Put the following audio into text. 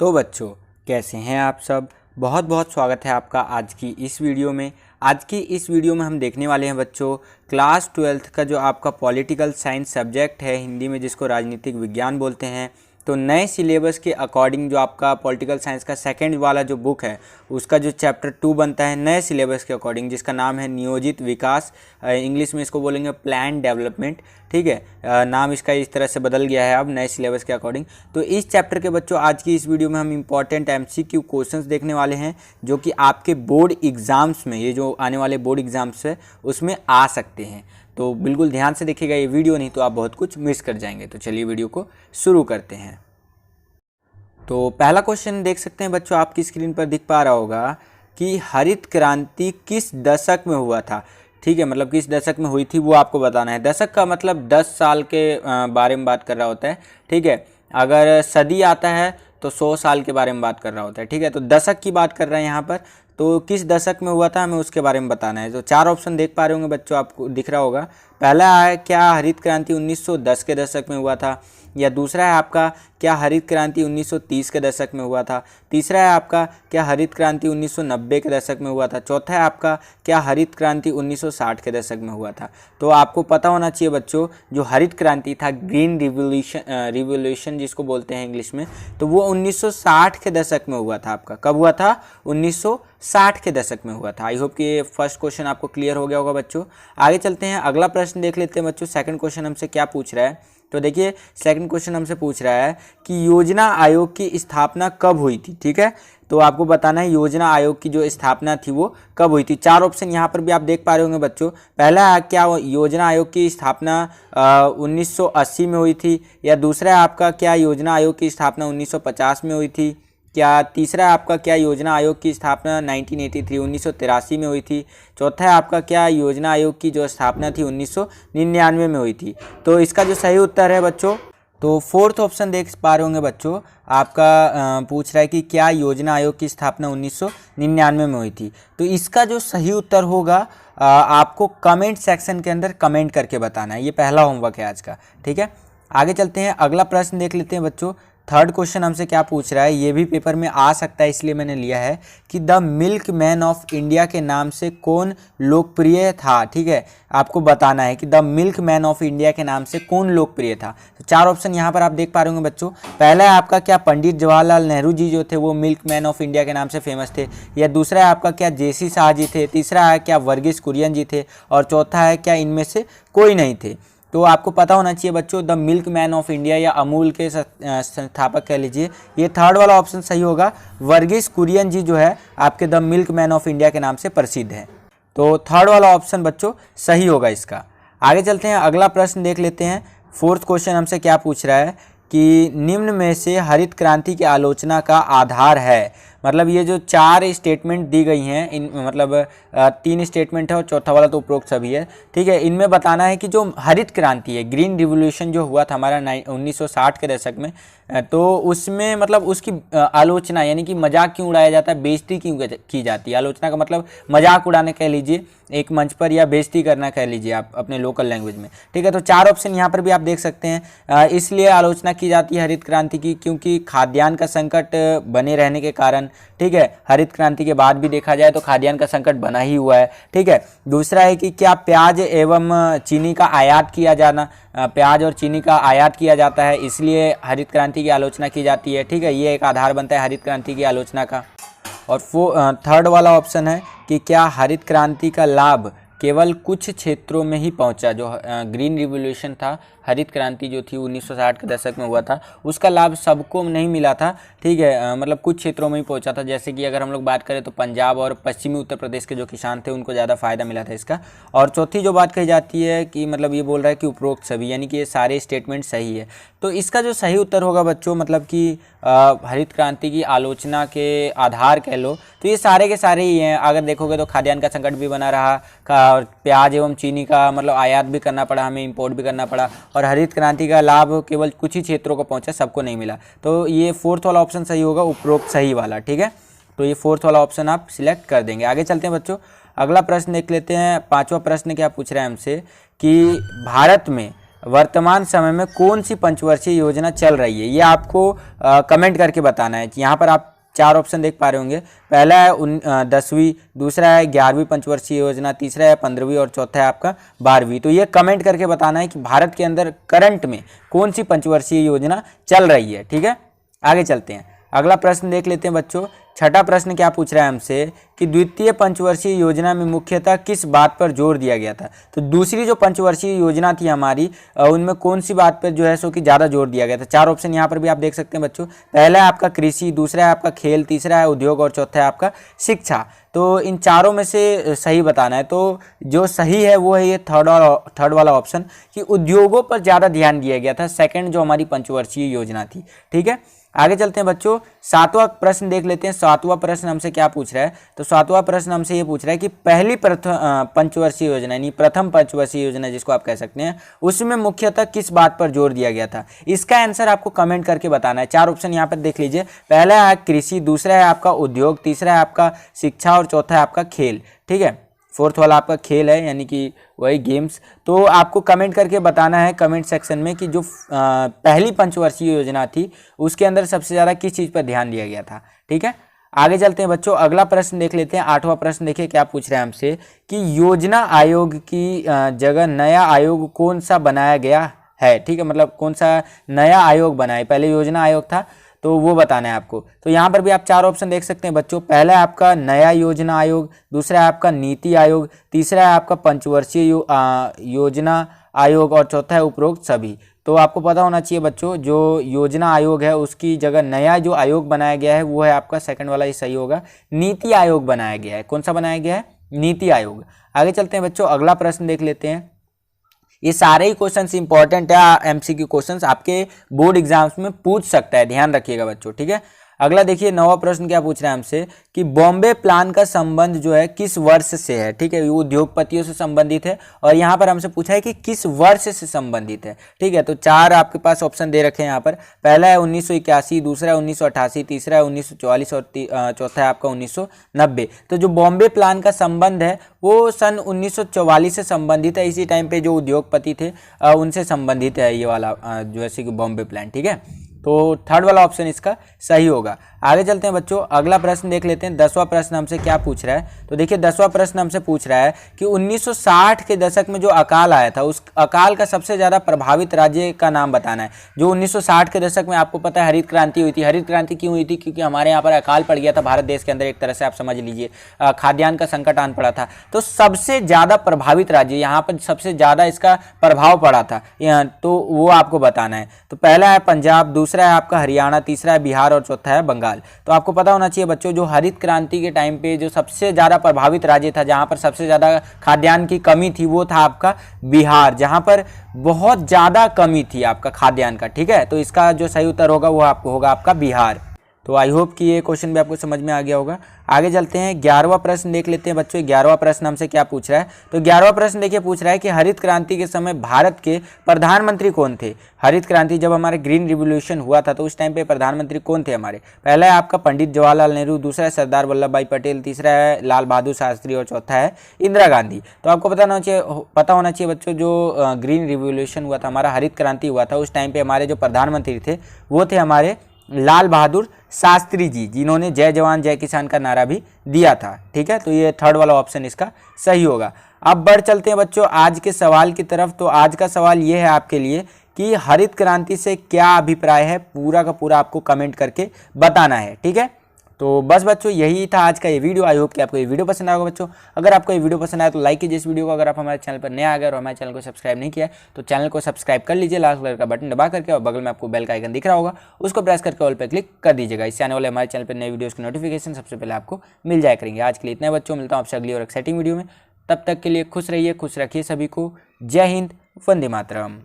तो बच्चों कैसे हैं आप सब। बहुत बहुत स्वागत है आपका आज की इस वीडियो में। आज की इस वीडियो में हम देखने वाले हैं बच्चों क्लास 12th का जो आपका पॉलिटिकल साइंस सब्जेक्ट है, हिंदी में जिसको राजनीतिक विज्ञान बोलते हैं। तो नए सिलेबस के अकॉर्डिंग जो आपका पॉलिटिकल साइंस का सेकंड वाला जो बुक है उसका जो चैप्टर 2 बनता है नए सिलेबस के अकॉर्डिंग, जिसका नाम है नियोजित विकास, इंग्लिश में इसको बोलेंगे प्लान डेवलपमेंट। ठीक है, नाम इसका इस तरह से बदल गया है अब नए सिलेबस के अकॉर्डिंग। तो इस चैप्टर के बच्चों आज की इस वीडियो में हम इंपॉर्टेंट MCQ क्वेश्चंस देखने वाले हैं जो कि आपके बोर्ड एग्जाम्स में, ये जो आने वाले बोर्ड एग्जाम्स है उसमें आ सकते हैं। तो बिल्कुल ध्यान से देखिएगा ये वीडियो, नहीं तो आप बहुत कुछ मिस कर जाएंगे। तो चलिए वीडियो को शुरू करते हैं। तो पहला क्वेश्चन देख सकते हैं बच्चों, आपकी स्क्रीन पर दिख पा रहा होगा कि हरित क्रांति किस दशक में हुआ था। ठीक है, मतलब किस दशक में हुई थी वो आपको बताना है। दशक का मतलब 10 साल के बारे में बात कर रहा होता है। ठीक है, अगर सदी आता है तो 100 साल के बारे में बात कर रहा होता है। ठीक है, तो दशक की बात कर रहे हैं यहाँ पर, तो किस दशक में हुआ था हमें उसके बारे में बताना है। तो 4 ऑप्शन देख पा रहे होंगे बच्चों, आपको दिख रहा होगा। पहला है क्या हरित क्रांति 1910 के दशक में हुआ था, या दूसरा है आपका क्या हरित क्रांति 1930 के दशक में हुआ था। तीसरा है आपका क्या हरित क्रांति 1990 के दशक में हुआ था। चौथा है आपका क्या हरित क्रांति 1960 के दशक में हुआ था। तो आपको पता होना चाहिए बच्चों, जो हरित क्रांति था, ग्रीन रिवोल्यूशन जिसको बोलते हैं इंग्लिश में, तो वो 1960 के दशक में हुआ था। आपका कब हुआ था? 1960 के दशक में हुआ था। आई होप कि ये फर्स्ट क्वेश्चन आपको क्लियर हो गया होगा बच्चों। आगे चलते हैं, अगला प्रश्न देख लेते हैं बच्चों। सेकंड क्वेश्चन हमसे क्या पूछ रहा है, तो देखिए सेकंड क्वेश्चन हमसे पूछ रहा है कि योजना आयोग की स्थापना कब हुई थी। ठीक है, तो आपको बताना है योजना आयोग की जो स्थापना थी वो कब हुई थी। 4 ऑप्शन यहाँ पर भी आप देख पा रहे होंगे बच्चों। पहला है क्या योजना आयोग की स्थापना 1980 में हुई थी, या दूसरा है आपका क्या योजना आयोग की स्थापना 1950 में हुई थी, क्या तीसरा है आपका क्या योजना आयोग की स्थापना 1983 में हुई थी, चौथा है आपका क्या योजना आयोग की जो स्थापना थी 1999 में हुई थी। तो इसका जो सही उत्तर है बच्चों, तो फोर्थ ऑप्शन देख पा रहे होंगे बच्चों, आपका पूछ रहा है कि क्या योजना आयोग की स्थापना 1999 में हुई थी। तो इसका जो सही उत्तर होगा आपको कमेंट सेक्शन के अंदर कमेंट करके बताना है। ये पहला होमवर्क है आज का। ठीक है, आगे चलते हैं, अगला प्रश्न देख लेते हैं बच्चों। थर्ड क्वेश्चन हमसे क्या पूछ रहा है, ये भी पेपर में आ सकता है इसलिए मैंने लिया है कि the milk man of India के नाम से कौन लोकप्रिय था। ठीक है, आपको बताना है कि the milk man of India के नाम से कौन लोकप्रिय था। तो 4 ऑप्शन यहाँ पर आप देख पा रहे होंगे बच्चों। पहला है आपका क्या पंडित जवाहरलाल नेहरू जी जो थे वो मिल्क मैन ऑफ इंडिया के नाम से फेमस थे, या दूसरा है आपका क्या JC शाह जी थे, तीसरा है क्या वर्गीस कुरियन जी थे, और चौथा है क्या इनमें से कोई नहीं थे। तो आपको पता होना चाहिए बच्चों, the milk man of India या अमूल के संस्थापक कह लीजिए, ये थर्ड वाला ऑप्शन सही होगा। वर्गीस कुरियन जी जो है आपके the milk man of India के नाम से प्रसिद्ध है। तो थर्ड वाला ऑप्शन बच्चों सही होगा इसका। आगे चलते हैं, अगला प्रश्न देख लेते हैं। फोर्थ क्वेश्चन हमसे क्या पूछ रहा है कि निम्न में से हरित क्रांति की आलोचना का आधार है। मतलब ये जो 4 स्टेटमेंट दी गई हैं, इन मतलब 3 स्टेटमेंट है और चौथा वाला तो उपरोक्त सभी है। ठीक है, इनमें बताना है कि जो हरित क्रांति है, ग्रीन रिवोल्यूशन जो हुआ था हमारा 1960 के दशक में, तो उसमें मतलब उसकी आलोचना यानी कि मजाक क्यों उड़ाया जाता है, बेइज्जती क्यों की जाती है। आलोचना का मतलब मजाक उड़ाने कह लीजिए एक मंच पर, या बेइज्जती करना कह लीजिए आप अपने लोकल लैंग्वेज में। ठीक है, तो 4 ऑप्शन यहाँ पर भी आप देख सकते हैं। इसलिए आलोचना की जाती है हरित क्रांति की क्योंकि खाद्यान्न का संकट बने रहने के कारण। ठीक है, हरित क्रांति के बाद भी देखा जाए तो खाद्यान्न का संकट बना ही हुआ है। ठीक है, दूसरा है कि क्या प्याज एवं चीनी का आयात किया जाना, प्याज और चीनी का आयात किया जाता है, इसलिए हरित क्रांति की आलोचना की जाती है। ठीक है, ये एक आधार बनता है हरित क्रांति की आलोचना का। और थर्ड वाला ऑप्शन है कि क्या हरित क्रांति का लाभ केवल कुछ क्षेत्रों में ही पहुंचा। जो ग्रीन रिवोल्यूशन था, हरित क्रांति जो थी 1960 के दशक में हुआ था, उसका लाभ सबको नहीं मिला था। ठीक है, मतलब कुछ क्षेत्रों में ही पहुंचा था। जैसे कि अगर हम लोग बात करें तो पंजाब और पश्चिमी उत्तर प्रदेश के जो किसान थे उनको ज़्यादा फायदा मिला था इसका। और चौथी जो बात कही जाती है कि मतलब ये बोल रहा है कि उपरोक्त सभी, यानी कि ये सारे स्टेटमेंट सही है। तो इसका जो सही उत्तर होगा बच्चों, मतलब कि हरित क्रांति की आलोचना के आधार कह लो, तो ये सारे के सारे ही हैं। अगर देखोगे तो खाद्यान्न का संकट भी बना रहा, प्याज एवं चीनी का मतलब आयात भी करना पड़ा, हमें इंपोर्ट भी करना पड़ा, और हरित क्रांति का लाभ केवल कुछ ही क्षेत्रों को पहुंचा, सबको नहीं मिला। तो ये फोर्थ वाला ऑप्शन सही होगा, उपरोक्त सही वाला। ठीक है, तो ये फोर्थ वाला ऑप्शन आप सिलेक्ट कर देंगे। आगे चलते हैं बच्चों, अगला प्रश्न देख लेते हैं। 5वां प्रश्न क्या पूछ रहा है हमसे कि भारत में वर्तमान समय में कौन सी पंचवर्षीय योजना चल रही है, ये आपको कमेंट करके बताना है। यहाँ पर आप 4 ऑप्शन देख पा रहे होंगे। पहला है 10वीं, दूसरा है 11वीं पंचवर्षीय योजना, तीसरा है 15वीं और चौथा है आपका 12वीं। तो ये कमेंट करके बताना है कि भारत के अंदर करंट में कौन सी पंचवर्षीय योजना चल रही है। ठीक है, आगे चलते हैं। अगला प्रश्न देख लेते हैं बच्चों। छठा प्रश्न क्या पूछ रहा है हमसे कि द्वितीय पंचवर्षीय योजना में मुख्यतः किस बात पर जोर दिया गया था। तो दूसरी जो पंचवर्षीय योजना थी हमारी, उनमें कौन सी बात पर जो है सो कि ज़्यादा जोर दिया गया था। 4 ऑप्शन यहाँ पर भी आप देख सकते हैं बच्चों। पहला है आपका कृषि, दूसरा है आपका खेल, तीसरा है उद्योग और चौथा है आपका शिक्षा। तो इन चारों में से सही बताना है। तो जो सही है वो है ये थर्ड वाला ऑप्शन कि उद्योगों पर ज़्यादा ध्यान दिया गया था, सेकेंड जो हमारी पंचवर्षीय योजना थी। ठीक है, आगे चलते हैं बच्चों। 7वां प्रश्न देख लेते हैं। 7वां प्रश्न हमसे क्या पूछ रहा है। तो 7वां प्रश्न हमसे ये पूछ रहा है कि पहली पंचवर्षीय योजना यानी प्रथम पंचवर्षीय योजना जिसको आप कह सकते हैं, उसमें मुख्यतः किस बात पर जोर दिया गया था। इसका आंसर आपको कमेंट करके बताना है। 4 ऑप्शन यहाँ पर देख लीजिए। पहला है कृषि, दूसरा है आपका उद्योग, तीसरा है आपका शिक्षा और चौथा है आपका खेल। ठीक है, 4th वाला आपका खेल है यानी कि वही गेम्स। तो आपको कमेंट करके बताना है कमेंट सेक्शन में कि जो पहली पंचवर्षीय योजना थी उसके अंदर सबसे ज़्यादा किस चीज़ पर ध्यान दिया गया था। ठीक है, आगे चलते हैं बच्चों। अगला प्रश्न देख लेते हैं। 8वां प्रश्न देखिए क्या पूछ रहे हैं हमसे कि योजना आयोग की जगह नया आयोग कौन सा बनाया गया है। ठीक है, मतलब कौन सा नया आयोग बना है। पहले योजना आयोग था तो वो बताना है आपको। तो यहाँ पर भी आप 4 ऑप्शन देख सकते हैं बच्चों। पहला है आपका नया योजना आयोग, दूसरा है आपका नीति आयोग, तीसरा है आपका पंचवर्षीय योजना आयोग और चौथा है उपरोक्त सभी। तो आपको पता होना चाहिए बच्चों, जो योजना आयोग है उसकी जगह नया जो आयोग बनाया गया है वो है आपका सेकंड वाला ही सही होगा, नीति आयोग बनाया गया है। कौन सा बनाया गया है? नीति आयोग। आगे चलते हैं बच्चों, अगला प्रश्न देख लेते हैं। ये सारे ही क्वेश्चंस इंपॉर्टेंट है, एमसीक्यू क्वेश्चंस आपके बोर्ड एग्जाम्स में पूछ सकता है, ध्यान रखिएगा बच्चों। ठीक है, अगला देखिए 9वां प्रश्न क्या पूछ रहा है हमसे कि बॉम्बे प्लान का संबंध जो है किस वर्ष से है। ठीक है, ये उद्योगपतियों से संबंधित है और यहाँ पर हमसे पूछा है कि किस वर्ष से संबंधित है। ठीक है, तो 4 आपके पास ऑप्शन दे रखे हैं यहाँ पर। पहला है 1981, दूसरा है 1988, तीसरा है 1944 और चौथा है आपका 1990। तो जो बॉम्बे प्लान का संबंध है वो सन 1944 से संबंधित है। इसी टाइम पे जो उद्योगपति थे उनसे संबंधित है ये वाला जो है बॉम्बे प्लान। ठीक है, तो 3rd वाला ऑप्शन इसका सही होगा। आगे चलते हैं बच्चों, अगला प्रश्न देख लेते हैं। 10वां प्रश्न हमसे क्या पूछ रहा है। तो देखिए 10वां प्रश्न हमसे पूछ रहा है कि 1960 के दशक में जो अकाल आया था उस अकाल का सबसे ज़्यादा प्रभावित राज्य का नाम बताना है। जो 1960 के दशक में आपको पता है हरित क्रांति हुई थी। हरित क्रांति क्यों हुई थी? क्योंकि हमारे यहाँ पर अकाल पड़ गया था भारत देश के अंदर, एक तरह से आप समझ लीजिए खाद्यान्न का संकट आन पड़ा था। तो सबसे ज़्यादा प्रभावित राज्य यहाँ पर सबसे ज़्यादा इसका प्रभाव पड़ा था तो वो आपको बताना है। तो पहला है पंजाब, दूसरा है आपका हरियाणा, तीसरा है बिहार और चौथा है बंगाल। तो आपको पता होना चाहिए बच्चों, जो हरित क्रांति के टाइम पे जो सबसे ज़्यादा प्रभावित राज्य था, जहां पर सबसे ज़्यादा खाद्यान्न की कमी थी, वो था आपका बिहार, जहां पर बहुत ज़्यादा कमी थी आपका खाद्यान्न का। ठीक है, तो इसका जो सही उत्तर होगा वो आपको होगा आपका बिहार। तो आई होप कि ये क्वेश्चन भी आपको समझ में आ गया होगा। आगे चलते हैं, 11वां प्रश्न देख लेते हैं बच्चों। 11वां प्रश्न हमसे क्या पूछ रहा है। तो 11वां प्रश्न देखिए पूछ रहा है कि हरित क्रांति के समय भारत के प्रधानमंत्री कौन थे। हरित क्रांति जब हमारे ग्रीन रिवोल्यूशन हुआ था तो उस टाइम पे प्रधानमंत्री कौन थे हमारे। पहला है आपका पंडित जवाहरलाल नेहरू, दूसरा है सरदार वल्लभ भाई पटेल, तीसरा है लाल बहादुर शास्त्री और चौथा है इंदिरा गांधी। तो आपको पता होना चाहिए बच्चों, जो ग्रीन रिवोल्यूशन हुआ था, हमारा हरित क्रांति हुआ था, उस टाइम पे हमारे जो प्रधानमंत्री थे वो थे हमारे लाल बहादुर शास्त्री जी, जिन्होंने जय जवान जय किसान का नारा भी दिया था। ठीक है, तो ये 3rd वाला ऑप्शन इसका सही होगा। अब बढ़ चलते हैं बच्चों आज के सवाल की तरफ। तो आज का सवाल ये है आपके लिए कि हरित क्रांति से क्या अभिप्राय है, पूरा का पूरा आपको कमेंट करके बताना है। ठीक है, तो बस बच्चों यही था आज का ये वीडियो। आई होप कि आपको ये वीडियो पसंद आएगा बच्चों। अगर आपको ये वीडियो पसंद आया तो लाइक कीजिए इस वीडियो को। अगर आप हमारे चैनल पर नए आ गए और हमारे चैनल को सब्सक्राइब नहीं किया तो चैनल को सब्सक्राइब कर लीजिए, लाल कलर का बटन दबा करके, और बगल में आपको बेल का आइकन दिख रहा होगा, उसको प्रेस करके ऑल पर क्लिक कर दीजिएगा। इससे आने वाले हमारे चैनल पर नए वीडियोज़ की नोटिफिकेशन सबसे पहले आपको मिल जाया करेंगे। आज के लिए इतना बच्चों, मिलता हूँ आपसे अगली और एक्साइटिंग वीडियो में। तब तक के लिए खुश रहिए, खुश रखिए सभी को। जय हिंद, वंदे मातरम।